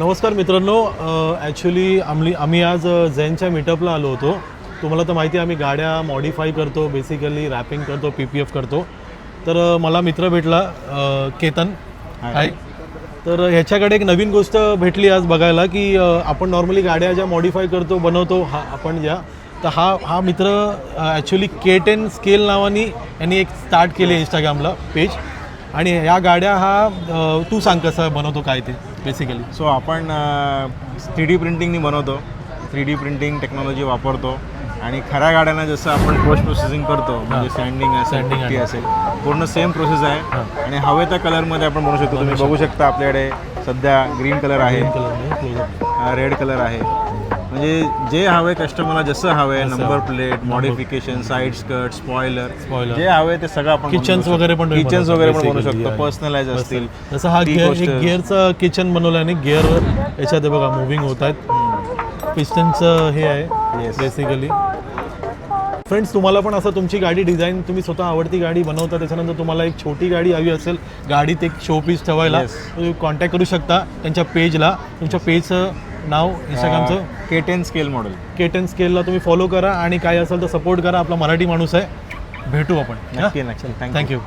नमस्कार मित्रांनो, ॲक्च्युली आम्ही आज झेनच्या मीटअपला आलो होतो. तुम्हाला तर माहिती आहे आम्ही गाड्या मॉडिफाय करतो, बेसिकली रॅपिंग करतो, PPF करतो. तर मला मित्र भेटला केतन. हाय. तर ह्याच्याकडे एक नवीन गोष्ट भेटली आज बघायला की आपण नॉर्मली गाड्या ज्या मॉडिफाय करतो बनवतो आपण ज्या, तर हा मित्र ॲक्च्युली K10 स्केल नावाने यांनी एक स्टार्ट केले इंस्टाग्रामला पेज. आणि ह्या गाड्या तू सांग कसं बनवतो काय ते बेसिकली. सो आपण 3D प्रिंटिंगनी बनवतो, 3D प्रिंटिंग टेक्नॉलॉजी वापरतो आणि खऱ्या गाड्यांना जसं आपण पोस्ट प्रोसेसिंग करतो म्हणजे सँडिंग असेल पूर्ण सेम प्रोसेस आहे. आणि हवे त्या कलरमध्ये आपण बनवू शकतो. तुम्ही बघू शकता आपल्याकडे सध्या ग्रीन कलर आहे, रेड कलर आहे. म्हणजे जे हवे कस्टमरला जसं हवे, number plate, modification, side skirt, spoiler जे हवे ते सगळं आपण किचन्स वगैरे पण बनवू शकतो. पर्सनलाइज असतील. जसं हा गिअरचं किचन बनवलं आणि गिअर याच्यात बघा मुव्हिंग होत आहेत. पिस्टनचं हे आहे बेसिकली. फ्रेंड्स, तुम्हाला पण असं तुमची गाडी डिझाईन तुम्ही स्वतः आवडती गाडी बनवता, त्याच्यानंतर तुम्हाला एक छोटी गाडी हवी असेल गाडीत एक शो पीस ठेवायला, तुम्ही कॉन्टॅक्ट करू शकता त्यांच्या पेजला. तुमच्या पेजचं नाव इंस्टाग्रामचं K10 स्केल मॉडेल. K10 स्केलला तुम्ही फॉलो करा आणि काय असेल तर सपोर्ट करा. आपला मराठी माणूस आहे. भेटू आपण. नक्की. थँक्यू.